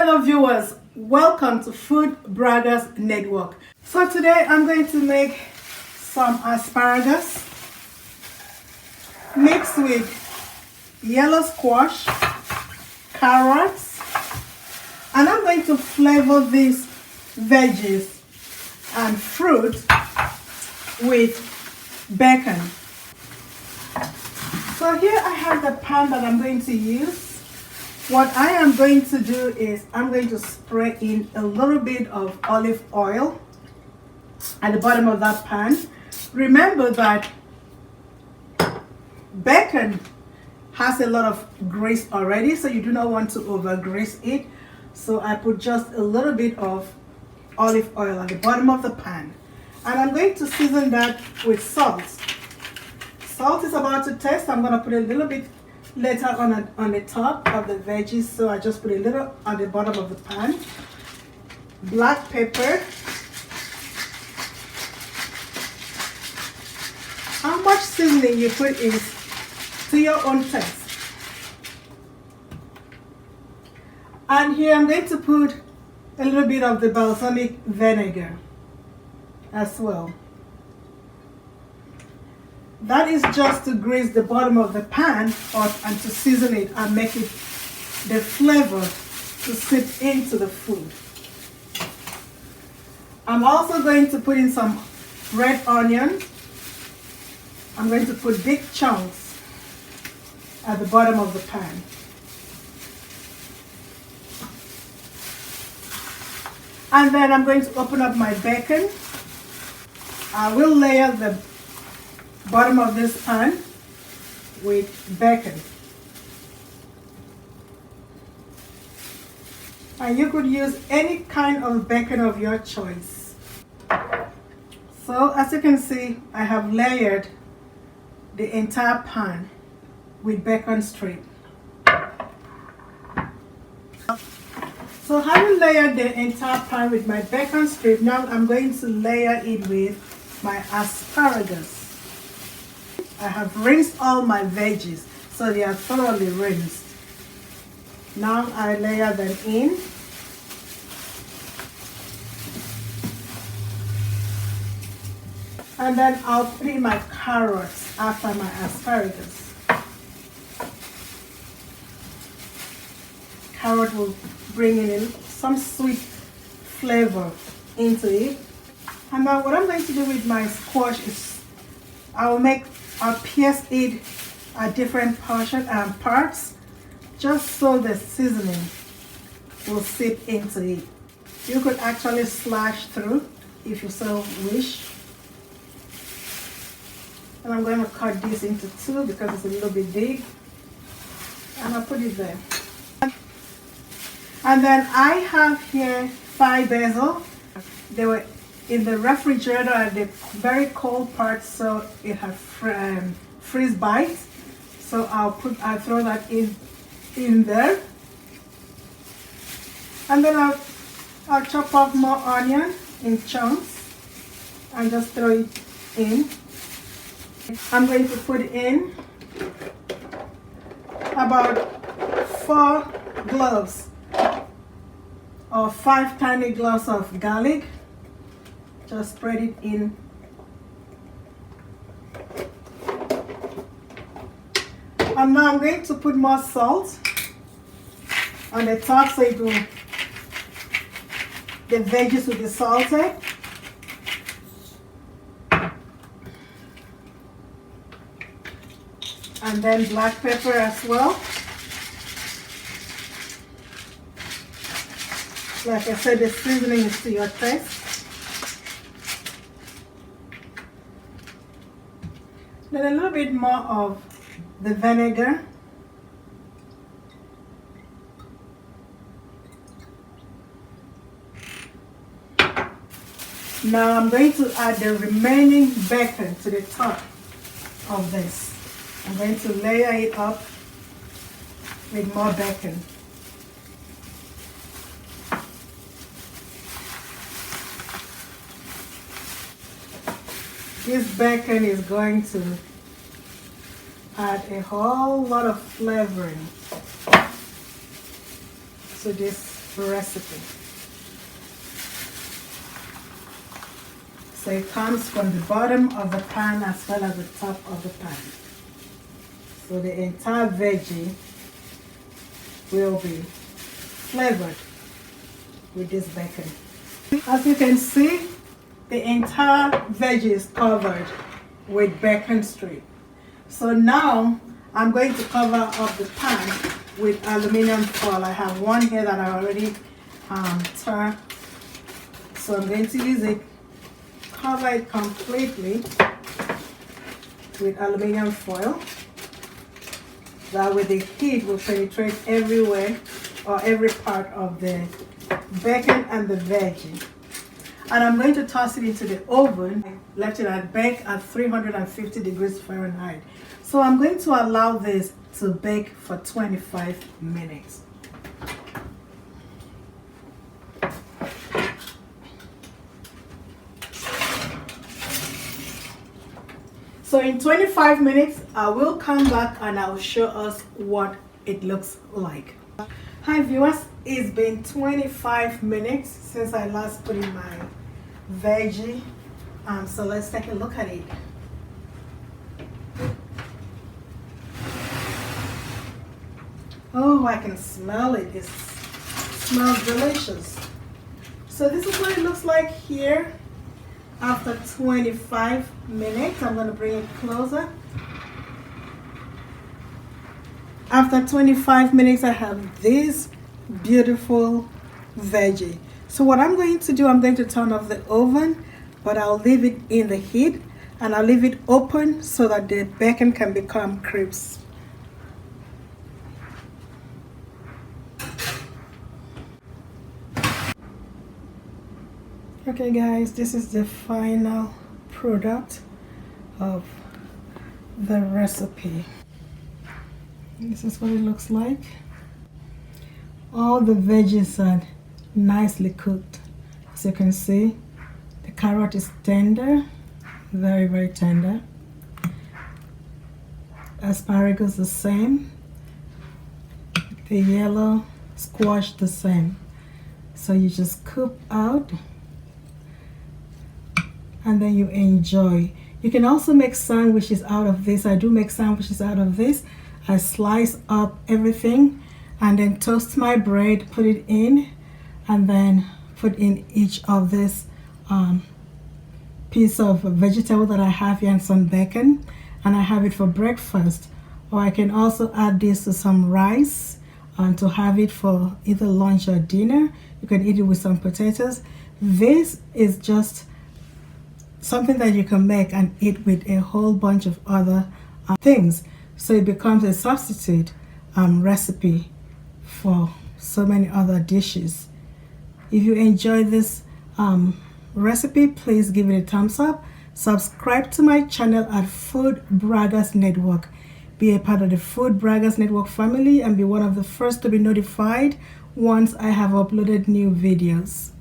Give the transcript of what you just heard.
Hello viewers, welcome to Food Braggers Network. So today I'm going to make some asparagus mixed with yellow squash, carrots, and I'm going to flavor these veggies and fruit with bacon. So here I have the pan that I'm going to use. What I am going to do is I'm going to spray in a little bit of olive oil at the bottom of that pan. Remember that bacon has a lot of grease already, so you do not want to over grease it. So I put just a little bit of olive oil at the bottom of the pan. And I'm going to season that with salt. Salt is about to taste. I'm going to put a little bit later on the top of the veggies, so I just put a little on the bottom of the pan. Black pepper. How much seasoning you put is to your own taste. And here I'm going to put a little bit of the balsamic vinegar as well. That is just to grease the bottom of the pan and to season it and make it the flavor to seep into the food. I'm also going to put in some red onion. I'm going to put big chunks at the bottom of the pan. And then I'm going to open up my bacon. I will layer the bottom of this pan with bacon. And you could use any kind of bacon of your choice. So as you can see, I have layered the entire pan with bacon strip. So having layered the entire pan with my bacon strip, now I'm going to layer it with my asparagus. I have rinsed all my veggies, so they are thoroughly rinsed. Now I layer them in. And then I'll put in my carrots after my asparagus. Carrot will bring in some sweet flavor into it. And now what I'm going to do with my squash is I'll pierce it at different parts, just so the seasoning will seep into it. You could actually slash through if you so wish. And I'm going to cut this into two because it's a little bit big. And I'll put it there. And then I have here 5 basil. They were in the refrigerator at the very cold part, so it had freeze bites. So I'll throw that in there, and then I'll chop off more onion in chunks and just throw it in. I'm going to put in about 4 cloves or 5 tiny cloves of garlic. Just spread it in. And now I'm going to put more salt on the top so the veggies will be salted. And then black pepper as well. Like I said, the seasoning is to your taste. Then a little bit more of the vinegar. Now I'm going to add the remaining bacon to the top of this. I'm going to layer it up with more bacon. This bacon is going to add a whole lot of flavoring to this recipe. So it comes from the bottom of the pan as well as the top of the pan. So the entire veggie will be flavored with this bacon. As you can see, the entire veggie is covered with bacon strip. So now I'm going to cover up the pan with aluminum foil. I have one here that I already turned. So I'm going to use it, cover it completely with aluminum foil. That way the heat will penetrate everywhere or every part of the bacon and the veggie. And I'm going to toss it into the oven. I left it at bake at 350 degrees Fahrenheit. So I'm going to allow this to bake for 25 minutes. So in 25 minutes, I will come back and I'll show us what it looks like. Hi viewers, it's been 25 minutes since I last put in my veggie. So let's take a look at it. Oh, I can smell it. It smells delicious. So this is what it looks like here. After 25 minutes, I'm going to bring it closer. After 25 minutes, I have this beautiful veggie. So what I'm going to do, I'm going to turn off the oven, but I'll leave it in the heat and I'll leave it open so that the bacon can become crisp. Okay guys, this is the final product of the recipe. This is what it looks like. All the veggies are nicely cooked. As you can see, the carrot is tender, very, very tender. Asparagus the same. The yellow squash the same. So you just scoop out and then you enjoy. You can also make sandwiches out of this. I do make sandwiches out of this. I slice up everything and then toast my bread, put it in, and then put in each of this piece of vegetable that I have here and some bacon, and I have it for breakfast. Or I can also add this to some rice and to have it for either lunch or dinner. You can eat it with some potatoes. This is just something that you can make and eat with a whole bunch of other things. So it becomes a substitute recipe for so many other dishes. If you enjoy this recipe, please give it a thumbs up. Subscribe to my channel at Food Braggers Network. Be a part of the Food Braggers Network family and be one of the first to be notified once I have uploaded new videos.